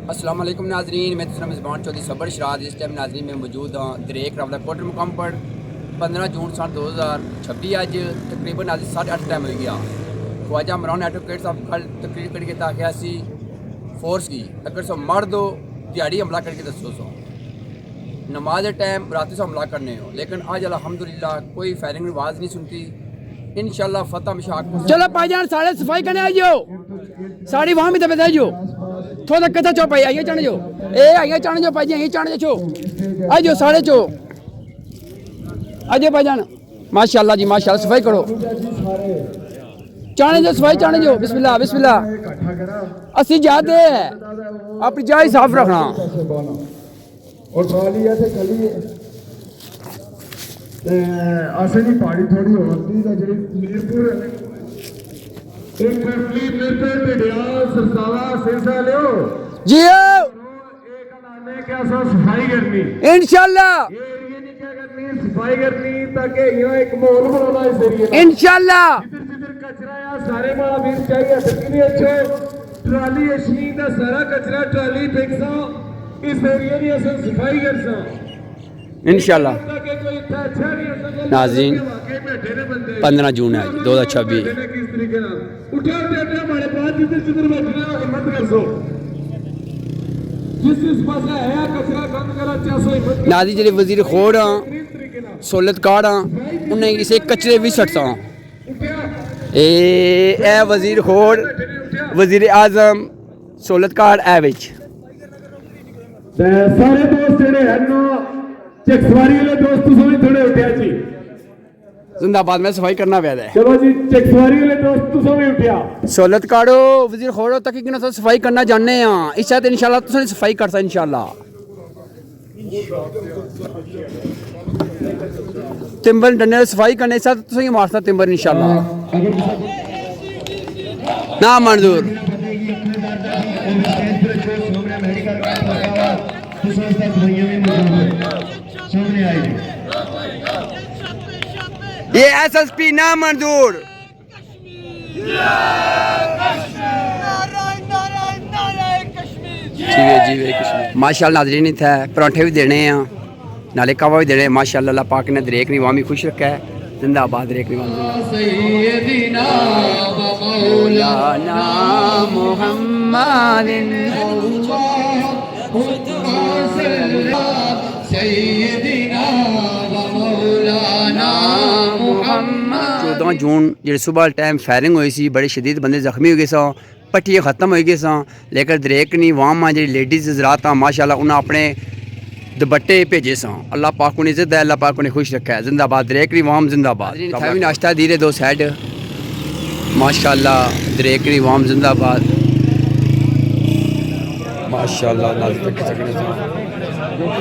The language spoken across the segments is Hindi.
अस्सलाम वालेकुम नाजरीन, मैं तुम मेज़बान चौधरी सबर शराद इस टाइम नाजरीन में मौजूद हाँ दरेक रावला कोटर मुकाम पर 15 जून साल 2026 अज तकरीबन आज 8:30 टाइम हो गया। ख्वाजा इमरान एडवोकेट साहब कल तकरीर करके ताकि असी फोर्स की अगर सो मर दो दिहाड़ी हमला करके दसो सो नमाज टाइम रात से हमला करने हो, लेकिन आज अल्हम्दुलिल्लाह कोई फायरिंग आवाज़ नहीं सुनती। इंशाल्लाह फतह मिशाक चलो भाईजान सारे सफाई करने आ जाओ, साड़ी वहां भी दबे दे जो थोड़ा कथा चो भाई आइए चढ़ जो ए आइए चढ़ जो भाई यहीं चढ़ जो आ जाओ सारे चो आ जाओ भाईजान। माशाल्लाह जी माशाल्लाह, सफाई करो चाने जो सफाई चाने जो बिस्मिल्लाह बिस्मिल्लाह। अस्सी जाते है अपनी जाय साफ रखना और खाली है ते कली असे दी पहाड़ी थोड़ी होती है जेडी मीरपुर एक फैमिली मीरपुर टिडिया सरसावा सिरसा लियो जी एक लाने के असा सफाई करनी इंशाल्लाह, ये एरिया नहीं क्या करनी सफाई करनी ताकि यहाँ एक माहौल बनाना इस एरिया में इंशाल्लाह जिधर जिधर कचरा या सारे महावीर चाहिए तकनी अच्छे ट्राली अशी दा सारा कचरा ट्राली फेंकसा इस एरिया की असा सफाई करसा इंशाल्लाह। नाज़रीन 15 जून है 2026 नाज़रीन जेडे वजीर खोड़ हाँ सोलत कार्ड हाँ उन्हें किसी कचरे भी सटसा ए वजीर खोड़ वजीर आजम सोलत कार्ड ए विच सारे दोस्त जेडे हैं चकसवारी वाले दोस्त तुम थोड़े उठिया जी जिंदाबाद में सफाई करना पैदा है। चलो जी चकसवारी वाले दोस्त तुम भी उठिया सोलत काड़ो वजीर खोड़ो तक कि ना सफाई करना चाहने हैं इस शायद इंशाल्लाह तुम सफाई करता इंशाल्लाह। तिम्बर डंडे सफाई करने साथ तुम मारता तिम्बर इंशाल्लाह ना मंजूर। ये एसएसपी ना मंजूर। जीवे कश्मीर माशाल्लाह। नाज़रीन इत्थे परांठे भी देने हैं नाले कावा भी देने माशाल्लाह। अल्लाह पाक ने दरेक निवामी खुश रखा है। जिंदाबाद दरेक निवामी सय्यदना व मौलाना मुहम्मदिन 14 जून जो सुबह टाइम फायरिंग हुई सी बड़े शदीद बंदे जख्मी हो गए सा पट्टियाँ खत्म हो गए सा, लेकिन दरेक नहीं वाम जी लेडीज़ हजरात माशाल्लाह उन्हें अपने दुपट्टे भेजे सा। अल्लाह पाक उन्हें इज्जत है, अल्लाह पाक उन्हें खुश रखा है। जिंदाबाद दरेक नहीं वाम जिंदाबाद। भी नाश्ता दी रहे दो साइड माशाल्लाह दरेक नहीं वाम जिंदाबाद माशाल्लाह।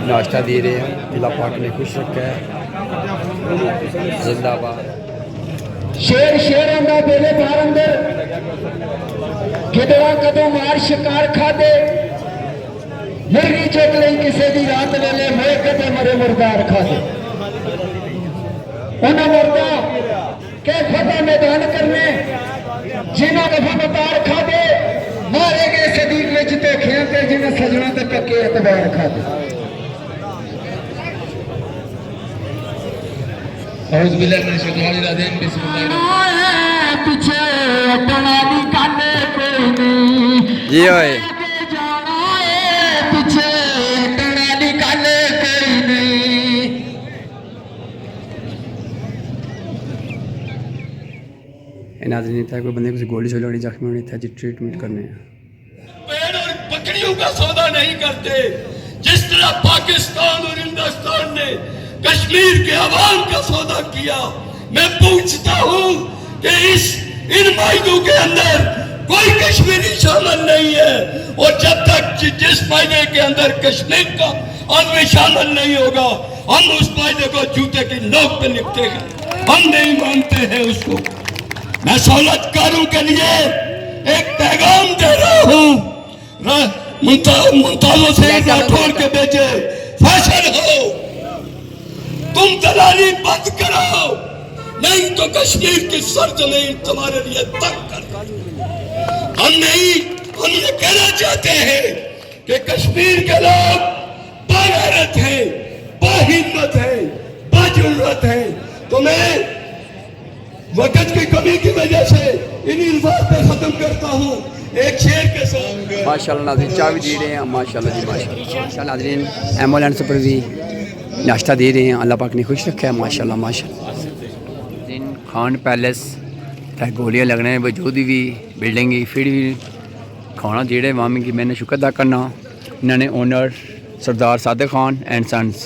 नाश्ता दे रहे हैं, अल्लाह पाक ने खुश रखा है। जिंदाबाद। शेर शेर आंदा बेले बाहर अंदर गिदड़ा कदों मार शिकार खादे मुर्गी चुक लई किसे दी रात वेले मोए कदे मरे मुर्दार खादे उन्हें मुर्दा के फतेह मैदान करने जिन्हों दफा मतार खादे मारे गए सदीक विच ते खेलते जिन्हें सजना ते पक्के एतबार खादे। औज़ बिल्लाहि मिनश शैतानिर रजीम बिस्मिल्लाह। पीछे टना दी काने कोई नहीं जी ओए पीछे टना दी काने कोई नहीं। नाज़रीन था कोई बंदे को गोली चलानी जख्मी होनी था जी ट्रीटमेंट करने हैं। पेड़ और बकरियों का सौदा नहीं करते जिस तरह पाकिस्तान और हिंदुस्तान ने कश्मीर के अवाम का सौदा किया। मैं पूछता हूँ कि इन मायनों के अंदर कोई कश्मीरी शामिल नहीं है, और जब तक जिस मायने के अंदर कश्मीर का आदमी शामिल नहीं होगा हम उस मायने को जूते की नोक पे लिखते हैं, हम नहीं मानते हैं उसको। मैं सहूलतकारों के लिए एक पैगाम दे रहा हूँ, मुमताजों से राठौर के बेटे फैसल हो, तुम दलाली बंद कराओ, नहीं तो कश्मीर की सरजमीन तुम्हारे लिए तंग कर। हम ये कहना चाहते हैं कि कश्मीर के लोग बागैरत हैं, बाहिम्मत हैं, बाजुर्रत हैं। तो मैं वक़्त की कमी की वजह से इन अल्फाज पे खत्म करता हूँ एक शेर के साथ। माशाल्लाह नाज़रीन चाय भी दे रहे हैं माशाल्लाह जी माशाल्लाह नाज़रीन एम्बुलेंस पर भी नाश्ता दे रहे हैं। अल्लाह पाक ने खुश रखा है माशाल्लाह माशाल्लाह। दिन खान पैलेस चाहे गोलियां लगने के बावजूद भी बिल्डिंग की फिर भी खाना जेड़े मामी की मैंने शुक्र अदा करना इन्होंने owner Sardar Sadiq Khan and sons.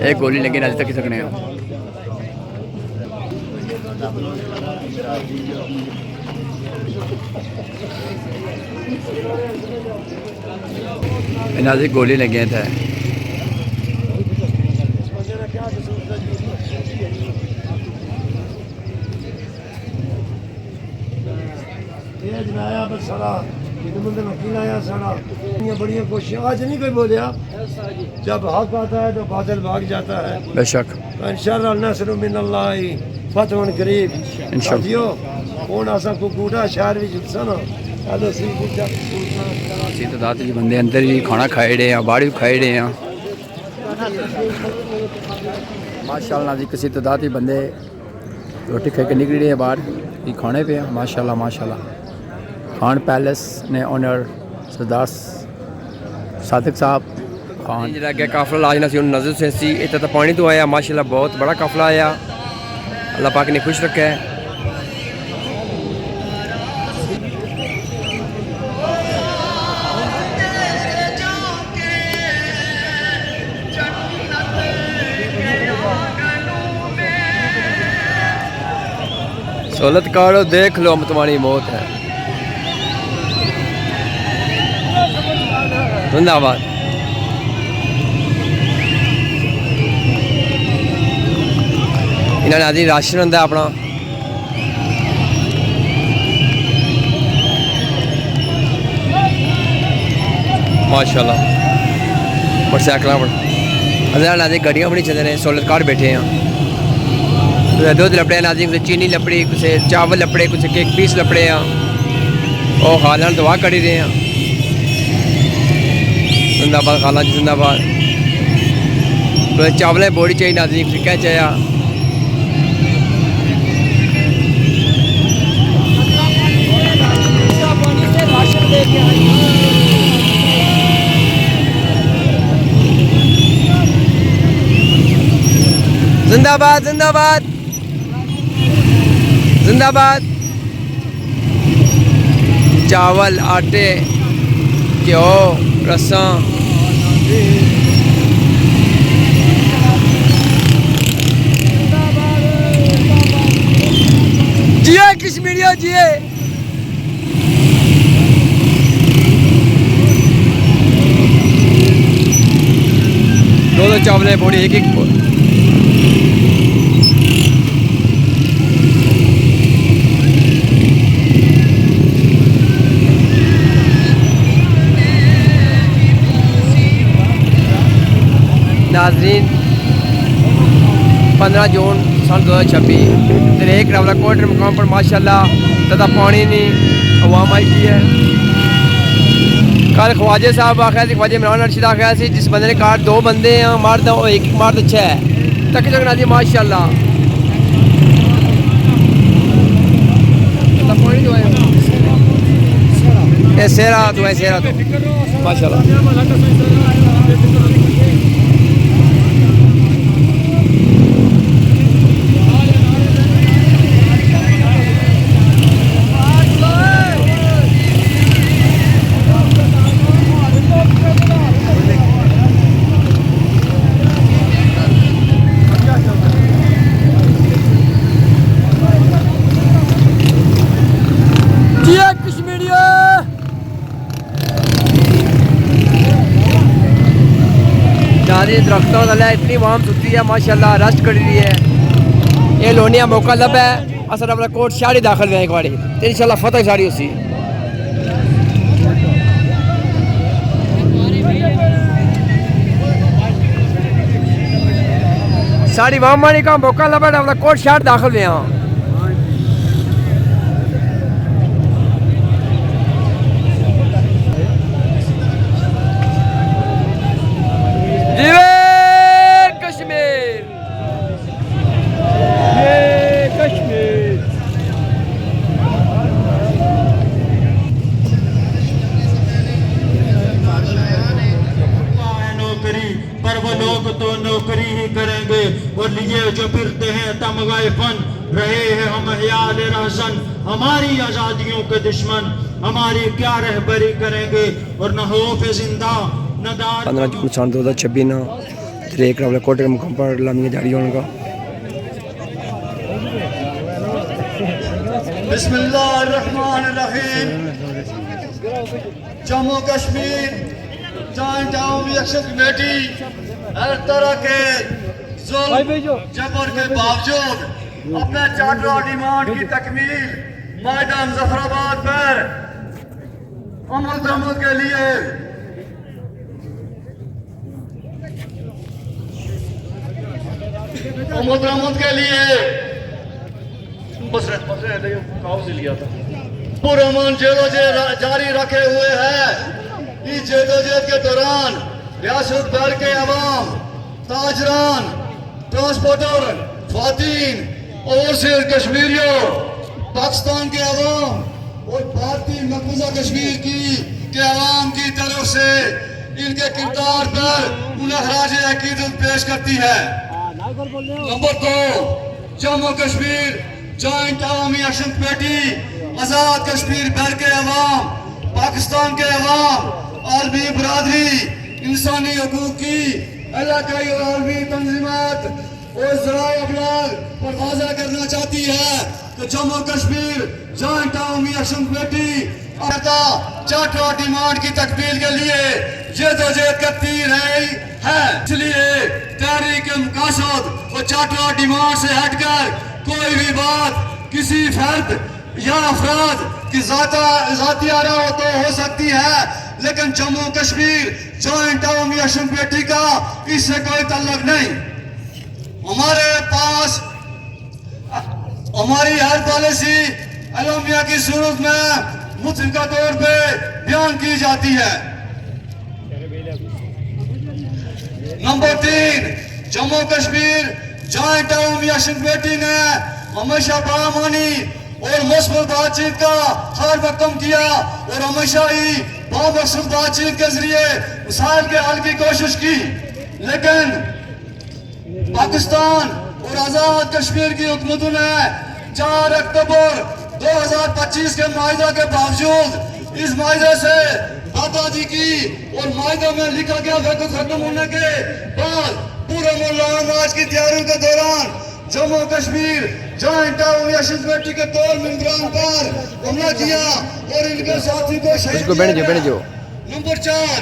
एक गोली लगी अज तक सकने इन्हें गोली लगे थे। बड़ी कोशिश आज नहीं कोई बोलिया, जब हक आता है तो बादल भाग जाता है। बेशक इंशाअल्लाह नस्र मिनल्लाह फतहुन करीब इंशाअल्लाह। कौन आसा को कूड़ा शहर भी जुलसा ना हेलो सी कुछ सी तो दात जी बंदे अंदर भी खाना खाए रहे हैं बाहर भी खाए रहे हैं माशाल्लाह जी। किसी तादाद ही बंदे रोटी खा के निकल रहे हैं बाहर भी खाने पे हैं माशाल्लाह माशाल्लाह। खान पैलेस ने ओनर सरदार सादिक साहब खान जो अगे काफिला लाजना सी नजर से सी इतना तो पानी तो आया माशाल्लाह बहुत बड़ा काफिला आया। अल्लाह पाक ने खुश रखा है। सहूलत कारो देख लो हम तुम्हारी मौत है। जिंदाबाद। इन्होंने आदि राशन होंगे अपना माशाल्लाह मोटरसाइकिल पर आदि गड्डियाँ बड़ी चल रहे सहूलत कार बैठे हैं। दूध लपड़े नाजी कुछ चीनी लपड़ी कुछ चावल लपड़े कुछ केक पीस लपड़े हैं और खाला दुआ करी रहे हैं। जिंदाबाद खाला जी जिंदाबाद। चावल बोड़ी चाहिए नाजी कुछ क्या चाहिए जिंदाबाद जिंदाबाद जिंदाबाद। चावल आटे घ्यो रसा जिए कश्मीरिया जिए। दो चावल बोड़ी एक एक नाजरीन 15 जून सन 2026 दरेक रावला कोट मुकाम पर माशाल्लाह तथा पानी नहीं अवाम आई की है। कल ख्वाजा साहब आखिर से ख्वाजा इमरान अर्शिद आखिर से जिस बंदे ने कहा 2 बंदे हैं मर्द और एक मर्द अच्छा है तक जगह नाजी माशाल्लाह पानी दो सेरा तो सेरा तो माशाल्लाह। दरख्तों वाला इतनी वाम सुती है माशाल्लाह रेस्ट कर रही है। ये लोनिया मौका लब है असल अपना कोट शाड़ी दाखिल हुए एक बारी तो इंशाल्लाह फतह सारी उसी साड़ी वाम मानी का मौका लब है अपना कोट शाड़ दाखिल हुए। और लिए जो फिरते हैं तमगाए फन, रहे हैं हम हयाल रहसन, हमारी आज़ादियों के दुश्मन हमारी क्या रहबरी करेंगे और न खौफ जिंदा न दार। 15 जून सन 2026 ना दरेक रावला कोटे मुकाम पर लामिया जारी होने का। बिस्मिल्लाहिर्रहमानिर्रहीम। Jammu Kashmir joint Awami action committee हर तरह के जुल्म जबर के बावजूद अपने चार्टर डिमांड की तकमील मैदान जफराबाद पर अमल दरामद के लिए पुरअमन जदोजहद जारी रखे हुए है। इस जदोजहद के दौरान रियासत भर के अवाम, ताजरान, ट्रांसपोर्टर, ख्वातीन, ओवरसीज कश्मीरियों, पाकिस्तान के अवाम और भारतीय मकबूजा कश्मीर के अवाम की तरफ से इनके किरदार पर उन्हें खराज अकीदत पेश करती है। नंबर 2, जम्मू कश्मीर जॉइंट अवामी एक्शन कमेटी आजाद कश्मीर भर के अवाम, पाकिस्तान के अवाम, आलमी बरादरी, इंसानी हकूक की इलाकाई और आलमी तंजीमात और ज़राए अबलाग पर वाज़ा करना चाहती है कि जम्मू कश्मीर जॉइंट अवामी एक्शन कमेटी चार्टर डिमांड की तकमील के लिए जदोजहद करती रही है। इसलिए तहरीक मकासद और चार्टर डिमांड से हटकर कोई भी बात किसी फर्द या अफराद की जाती आरा तो हो सकती है, लेकिन जम्मू कश्मीर जॉइंट अवामी एक्शन कमेटी का इससे कोई ताल्लुक नहीं। हमारे पास हमारी हर पॉलिसी अलमिया की सूरत में मुतलका तौर पे बयान की जाती है। नंबर 3, जम्मू कश्मीर जॉइंट अवामी एक्शन कमेटी ने हमेशा बामानी और मुस्बत बातचीत का हर वक्त किया और हमेशा ही बामकसद बातचीत के जरिए मसाइल के हल की कोशिश की, लेकिन पाकिस्तान और आजाद कश्मीर की हुकूमतों ने 4 अक्टूबर 2025 के माहिदा के बावजूद इस माहिदा से बातचीत की और माहिदा में लिखा गया वक्त खत्म होने के बाद पूरे मुल्लाज की तैयारियों के दौरान जम्मू कश्मीर जॉइंट अवामी एक्शन कमेटी के तौर मेंबरान पर हमला किया और इनके साथी को शहीद किया। नंबर 4,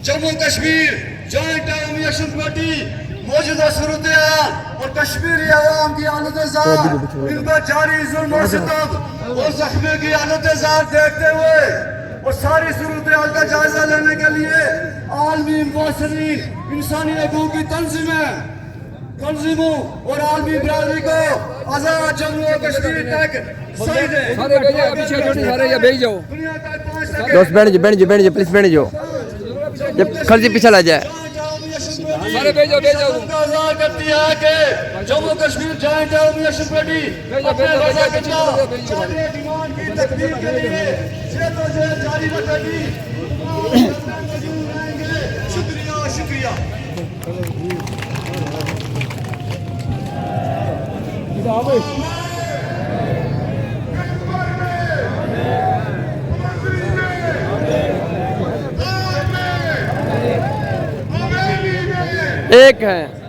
जम्मू कश्मीर जॉइंट अवामी एक्शन कमेटी मौजूदा सूरत और कश्मीरी अवाम की हालत इनका जारी जुल्म और सितम और जख्मी की हालत देखते हुए और सारी सूरत हाल का जायजा लेने के लिए आलमी मुआसरीन, इंसानी हकूक की तंजीमों और आलमी बरादरी को आजाद जम्मू और कश्मीर तक दोस्त बैठ जाओ प्लीज बैठ जाओ, जब खर्ची पीछे ला जाए सारे भेजो आजाद करती है कि जम्मू कश्मीर जॉइंट अवामी एक्शन कमेटी अपने वज़ा के डिमांड की तकमील के लिए जदोजहद जारी रखेगी। शुक्रिया। एक है